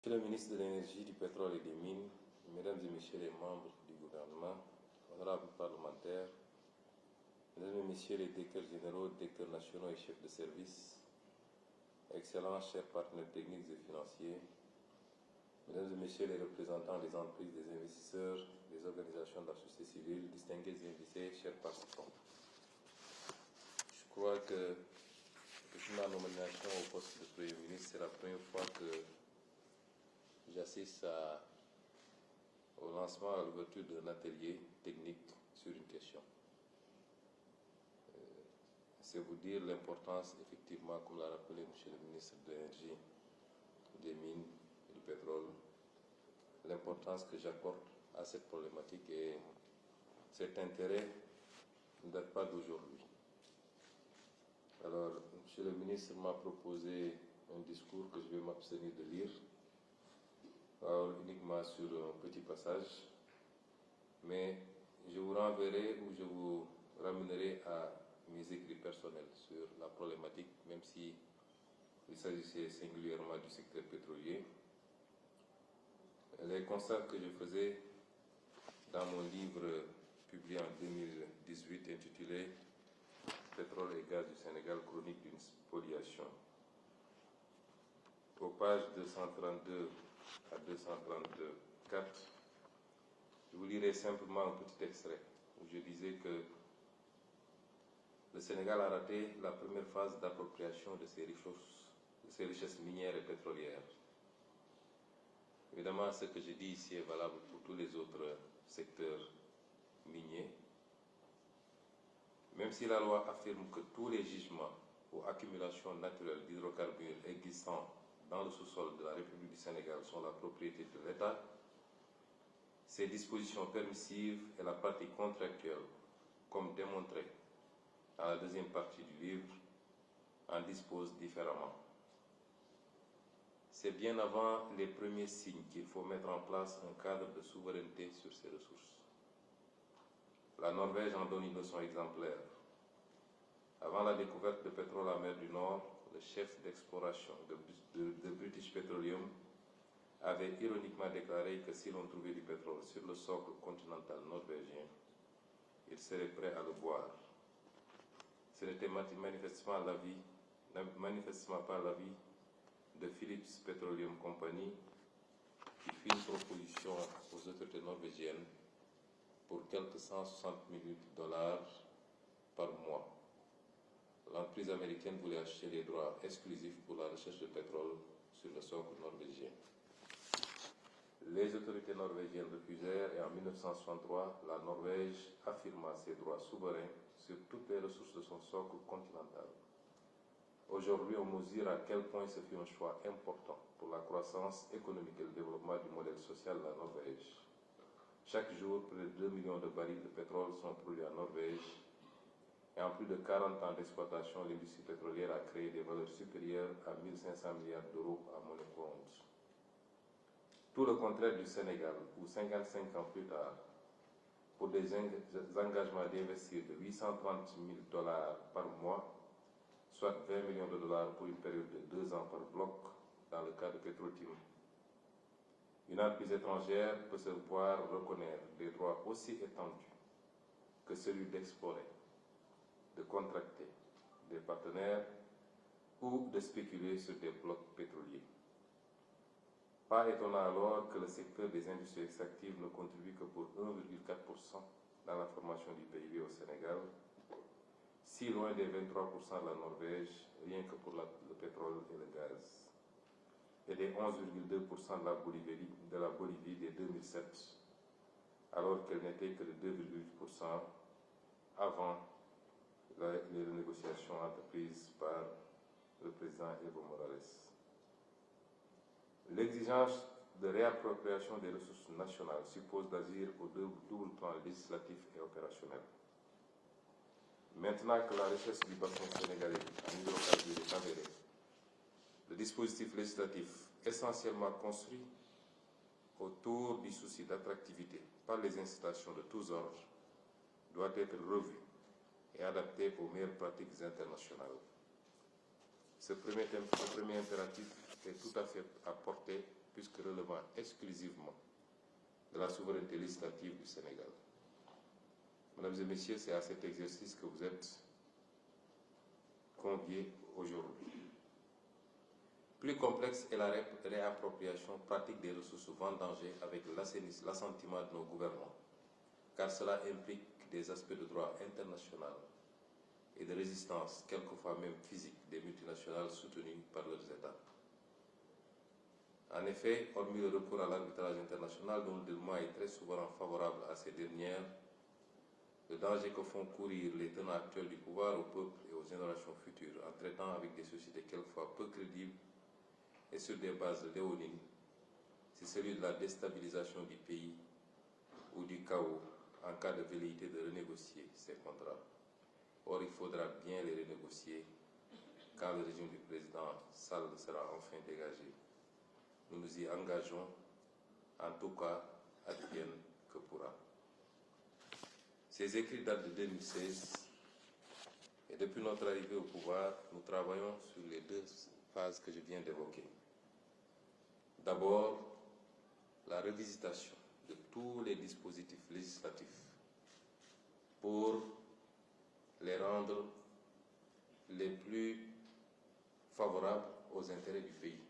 Monsieur le ministre de l'Énergie, du Pétrole et des Mines, Mesdames et Messieurs les membres du gouvernement, honorables parlementaires, Mesdames et Messieurs les directeurs généraux, directeurs nationaux et chefs de service, excellents chers partenaires techniques et financiers, Mesdames et Messieurs les représentants des entreprises, des investisseurs, des organisations de la société civile, distingués invités, chers participants. Je crois que depuis ma nomination au poste de Premier ministre, c'est la première fois que j'assiste au lancement, à l'ouverture d'un atelier technique sur une question. C'est vous dire l'importance, effectivement, comme l'a rappelé M. le ministre de l'Énergie, des Mines et du Pétrole, l'importance que j'apporte à cette problématique, et cet intérêt ne date pas d'aujourd'hui. Alors, M. le ministre m'a proposé un discours que je vais m'abstenir de lire, alors uniquement sur un petit passage, mais je vous renverrai ou je vous ramènerai à mes écrits personnels sur la problématique, même si il s'agissait singulièrement du secteur pétrolier. Les constats que je faisais dans mon livre publié en 2018 intitulé Pétrole et gaz du Sénégal, chronique d'une spoliation. Aux pages 232 à 234, je vous lirai simplement un petit extrait où je disais que le Sénégal a raté la première phase d'appropriation de ses richesses minières et pétrolières. Évidemment, ce que je dis ici est valable pour tous les autres secteurs miniers. Même si la loi affirme que tous les gisements ou accumulations naturelles d'hydrocarbures existants dans le sous-sol de la République du Sénégal sont la propriété de l'État, ces dispositions permissives et la partie contractuelle, comme démontré dans la deuxième partie du livre, en disposent différemment. C'est bien avant les premiers signes qu'il faut mettre en place un cadre de souveraineté sur ces ressources. La Norvège en donne une leçon exemplaire. Avant la découverte de pétrole en mer du Nord, le chef d'exploration de British Petroleum avait ironiquement déclaré que si l'on trouvait du pétrole sur le socle continental norvégien, il serait prêt à le boire. Ce n'était manifestement pas l'avis de Phillips Petroleum Company, qui fit une proposition aux autorités norvégiennes pour quelques 160 millions de dollars par mois. L'entreprise américaine voulait acheter les droits exclusifs pour la recherche de pétrole sur le socle norvégien. Les autorités norvégiennes refusèrent et en 1963, la Norvège affirma ses droits souverains sur toutes les ressources de son socle continental. Aujourd'hui, on mesure à quel point ce fut un choix important pour la croissance économique et le développement du modèle social de la Norvège. Chaque jour, près de 2 millions de barils de pétrole sont produits en Norvège, et en plus de 40 ans d'exploitation, l'industrie pétrolière a créé des valeurs supérieures à 1 500 milliards d'euros à monnaie courante. Tout le contraire du Sénégal, où 55 ans plus tard, pour des engagements d'investir de 830 000 dollars par mois, soit 20 millions de dollars pour une période de 2 ans par bloc, dans le cas de Petrotim, une entreprise étrangère peut se voir reconnaître des droits aussi étendus que celui d'explorer, de contracter des partenaires ou de spéculer sur des blocs pétroliers. Pas étonnant alors que le secteur des industries extractives ne contribue que pour 1,4% dans la formation du PIB au Sénégal, si loin des 23% de la Norvège, rien que pour le pétrole et le gaz, et des 11,2% de la Bolivie dès 2007, alors qu'elle n'était que de 2,8% avant les renégociations entreprises par le président Evo Morales. L'exigence de réappropriation des ressources nationales suppose d'agir au double plan législatif et opérationnel. Maintenant que la richesse du bassin sénégalais en hydrocarbures est avérée, le dispositif législatif essentiellement construit autour du souci d'attractivité par les incitations de tous ordres doit être revu et adapté aux meilleures pratiques internationales. Ce premier impératif est tout à fait à portée puisque relevant exclusivement de la souveraineté législative du Sénégal. Mesdames et messieurs, c'est à cet exercice que vous êtes conviés aujourd'hui. Plus complexe est la réappropriation pratique des ressources vendangées avec l'assentiment de nos gouvernants, car cela implique des aspects de droit international et de résistance, quelquefois même physique, des multinationales soutenues par leurs États. En effet, hormis le recours à l'arbitrage international, dont le dénouement est très souvent favorable à ces dernières, le danger que font courir les tenants actuels du pouvoir au peuple et aux générations futures, en traitant avec des sociétés quelquefois peu crédibles et sur des bases léonines, c'est celui de la déstabilisation du pays ou du chaos en cas de velléité de renégocier ces contrats. Or, il faudra bien les renégocier quand le régime du président Sall sera enfin dégagé. Nous nous y engageons, en tout cas, advienne que pourra. Ces écrits datent de 2016 et depuis notre arrivée au pouvoir, nous travaillons sur les deux phases que je viens d'évoquer. D'abord, la revisitation de tous les dispositifs législatifs pour les rendre les plus favorables aux intérêts du pays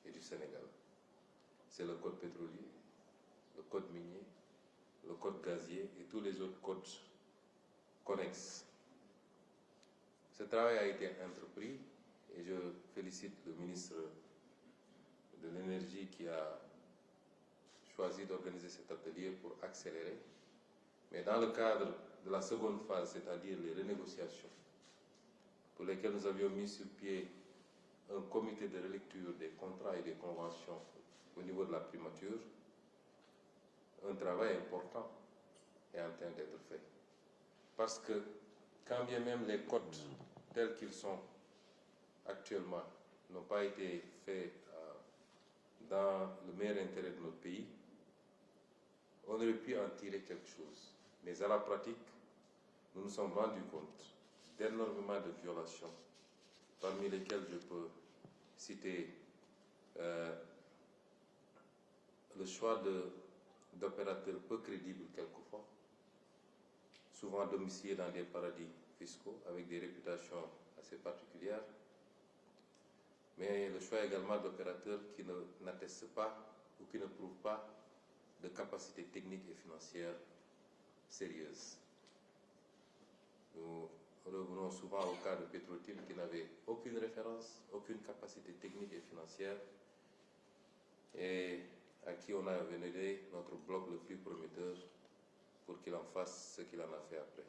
et du Sénégal. C'est le code pétrolier, le code minier, le code gazier et tous les autres codes connexes. Ce travail a été entrepris et je félicite le ministre de l'Énergie qui a choisi d'organiser cet atelier pour accélérer. Mais dans le cadre de la seconde phase, c'est-à-dire les renégociations, pour lesquelles nous avions mis sur pied un comité de relecture des contrats et des conventions au niveau de la primature, un travail important est en train d'être fait. Parce que quand bien même les codes tels qu'ils sont actuellement n'ont pas été faits dans le meilleur intérêt de notre pays, on aurait pu en tirer quelque chose. Mais à la pratique, nous nous sommes rendus compte d'énormément de violations, parmi lesquelles je peux citer le choix d'opérateurs peu crédibles quelquefois, souvent domiciliés dans des paradis fiscaux avec des réputations assez particulières, mais le choix également d'opérateurs qui n'attestent pas ou qui ne prouvent pas de capacités techniques et financières sérieuses. Nous revenons souvent au cas de Petro-Tim qui n'avait aucune référence, aucune capacité technique et financière et à qui on a vénéré notre bloc le plus prometteur pour qu'il en fasse ce qu'il en a fait après.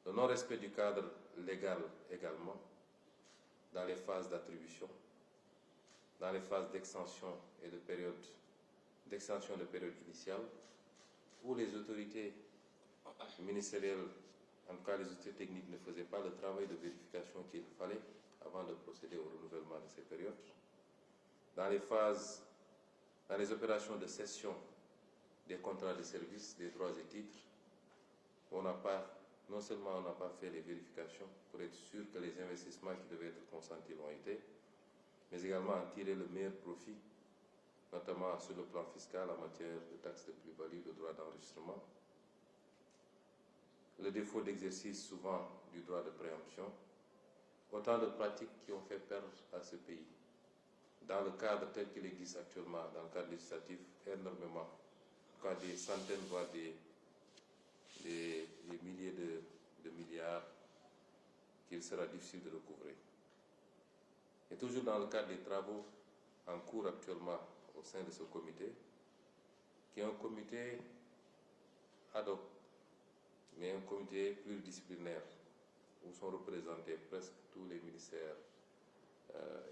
Le non-respect du cadre légal également, dans les phases d'attribution, dans les phases d'extension et de période initiale, où les autorités ministérielles, en tout cas les autorités techniques, ne faisaient pas le travail de vérification qu'il fallait avant de procéder au renouvellement de ces périodes. Dans les opérations de cession des contrats de services, des droits et titres, non seulement on n'a pas fait les vérifications pour être sûr que les investissements qui devaient être consentis l'ont été, mais également en tirer le meilleur profit, notamment sur le plan fiscal en matière de taxes de plus-value, de droits d'enregistrement, le défaut d'exercice souvent du droit de préemption, autant de pratiques qui ont fait perdre à ce pays, dans le cadre tel qu'il existe actuellement, dans le cadre législatif, énormément, en tout cas des centaines, voire des milliers de milliards qu'il sera difficile de recouvrer. Et toujours dans le cadre des travaux en cours actuellement au sein de ce comité, qui est un comité ad hoc, mais un comité pluridisciplinaire, où sont représentés presque tous les ministères,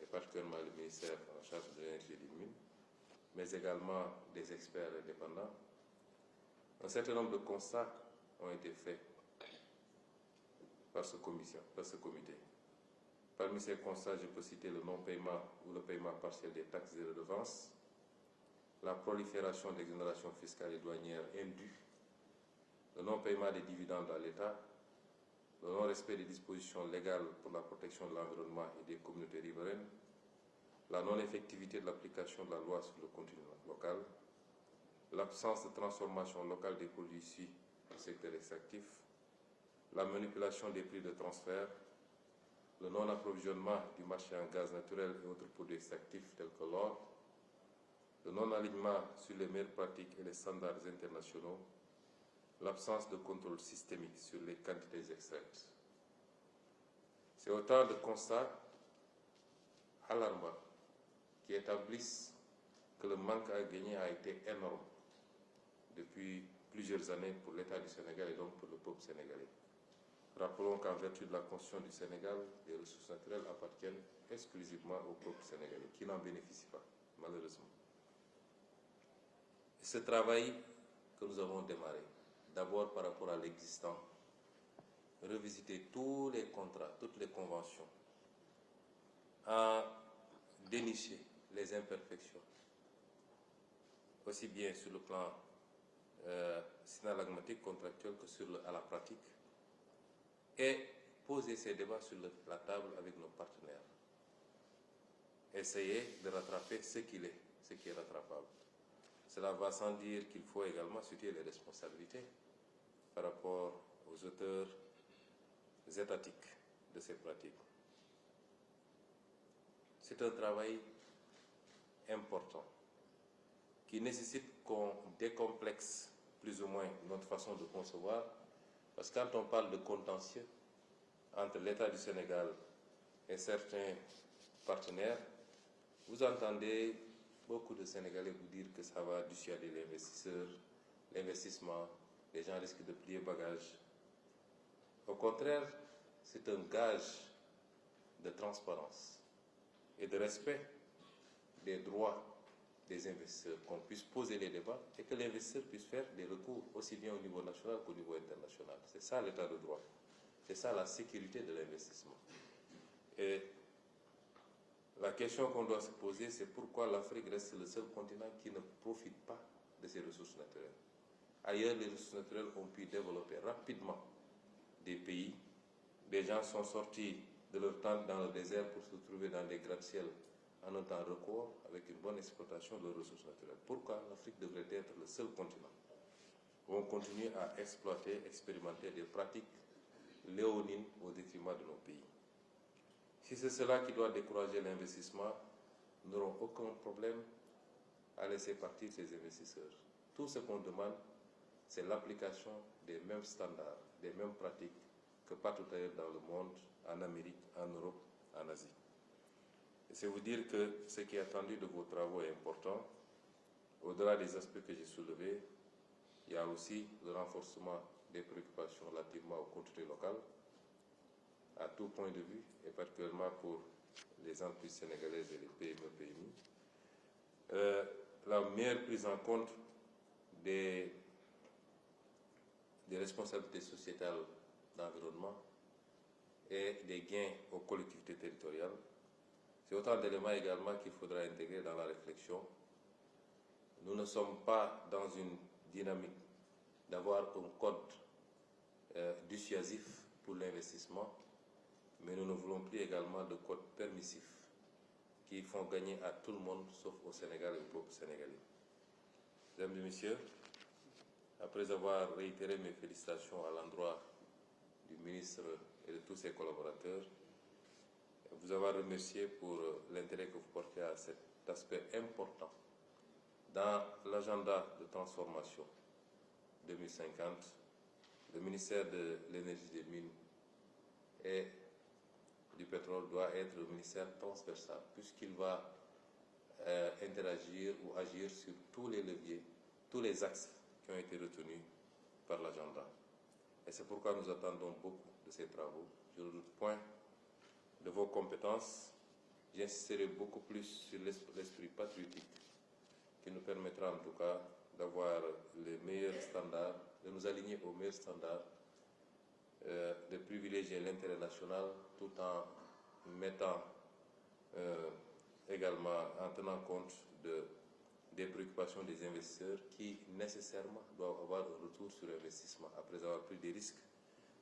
et particulièrement le ministère en charge de l'énergie et des mines, mais également des experts indépendants. Un certain nombre de constats ont été faits par ce comité. Parmi ces constats, je peux citer le non-paiement ou le paiement partiel des taxes et redevances, la prolifération d'exonérations fiscales et douanières indues, le non-paiement des dividendes à l'État, le non-respect des dispositions légales pour la protection de l'environnement et des communautés riveraines, la non-effectivité de l'application de la loi sur le contenu local, l'absence de transformation locale des produits issus du secteur extractif, la manipulation des prix de transfert, le non-approvisionnement du marché en gaz naturel et autres produits extractifs tels que l'or, le non-alignement sur les meilleures pratiques et les standards internationaux, l'absence de contrôle systémique sur les quantités extraites. C'est autant de constats alarmants qui établissent que le manque à gagner a été énorme depuis plusieurs années pour l'État du Sénégal et donc pour le peuple sénégalais. Rappelons qu'en vertu de la Constitution du Sénégal, les ressources naturelles appartiennent exclusivement au peuple sénégalais, qui n'en bénéficie pas, malheureusement. Et ce travail que nous avons démarré, d'abord par rapport à l'existant, revisiter tous les contrats, toutes les conventions, à dénicher les imperfections, aussi bien sur le plan synalagmatique, contractuel, que à la pratique, et poser ces débats sur la table avec nos partenaires. Essayer de rattraper ce qui est rattrapable. Cela va sans dire qu'il faut également situer les responsabilités par rapport aux auteurs étatiques de ces pratiques. C'est un travail important qui nécessite qu'on décomplexe plus ou moins notre façon de concevoir, parce que quand on parle de contentieux entre l'État du Sénégal et certains partenaires, vous entendez beaucoup de Sénégalais vous dire que ça va dissuader les investisseurs, l'investissement, les gens risquent de plier bagages. Au contraire, c'est un gage de transparence et de respect des droits des investisseurs, qu'on puisse poser les débats et que l'investisseur puisse faire des recours aussi bien au niveau national qu'au niveau international. C'est ça l'état de droit. C'est ça la sécurité de l'investissement. Et la question qu'on doit se poser, c'est pourquoi l'Afrique reste le seul continent qui ne profite pas de ses ressources naturelles. Ailleurs, les ressources naturelles ont pu développer rapidement des pays. Des gens sont sortis de leur tente dans le désert pour se trouver dans des gratte-ciel en un temps record avec une bonne exploitation de leurs ressources naturelles. Pourquoi l'Afrique devrait être le seul continent où on continue à exploiter, expérimenter des pratiques léonines au détriment de nos pays? Si c'est cela qui doit décourager l'investissement, nous n'aurons aucun problème à laisser partir ces investisseurs. Tout ce qu'on demande, c'est l'application des mêmes standards, des mêmes pratiques que partout ailleurs dans le monde, en Amérique, en Europe, en Asie. Et c'est vous dire que ce qui est attendu de vos travaux est important. Au-delà des aspects que j'ai soulevés, il y a aussi le renforcement des préoccupations relativement au contenu local, à tout point de vue, et particulièrement pour les entreprises sénégalaises et les PME, PMI. La meilleure prise en compte des responsabilités sociétales d'environnement et des gains aux collectivités territoriales. C'est autant d'éléments également qu'il faudra intégrer dans la réflexion. Nous ne sommes pas dans une dynamique d'avoir un code dissuasif pour l'investissement, mais nous ne voulons plus également de code permissif qui font gagner à tout le monde, sauf au Sénégal et au peuple sénégalais. Mesdames et messieurs, après avoir réitéré mes félicitations à l'endroit du ministre et de tous ses collaborateurs, vous avoir remercié pour l'intérêt que vous portez à cet aspect important dans l'agenda de transformation 2050. Le ministère de l'énergie, des mines et du pétrole doit être le ministère transversal, puisqu'il va interagir ou agir sur tous les leviers, tous les axes qui ont été retenus par l'agenda. Et c'est pourquoi nous attendons beaucoup de ces travaux. Je ne doute point de vos compétences. J'insisterai beaucoup plus sur l'esprit patriotique qui nous permettra en tout cas d'avoir les meilleurs standards, de nous aligner aux meilleurs standards, de privilégier l'intérêt national tout en mettant également, en tenant compte des préoccupations des investisseurs qui nécessairement doivent avoir un retour sur investissement. Après avoir pris des risques,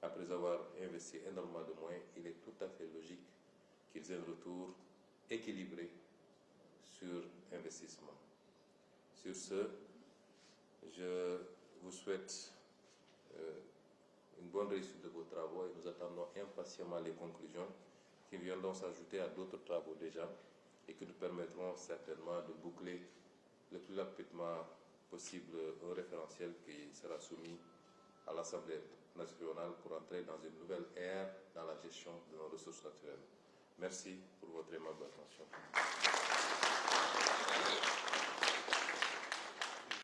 après avoir investi énormément de moyens, il est tout à fait logique qu'ils aient un retour équilibré sur investissement. Sur ce, je vous souhaite une bonne réussite de vos travaux et nous attendons impatiemment les conclusions qui viendront s'ajouter à d'autres travaux déjà et qui nous permettront certainement de boucler le plus rapidement possible un référentiel qui sera soumis à l'Assemblée nationale pour entrer dans une nouvelle ère dans la gestion de nos ressources naturelles. Merci pour votre aimable attention.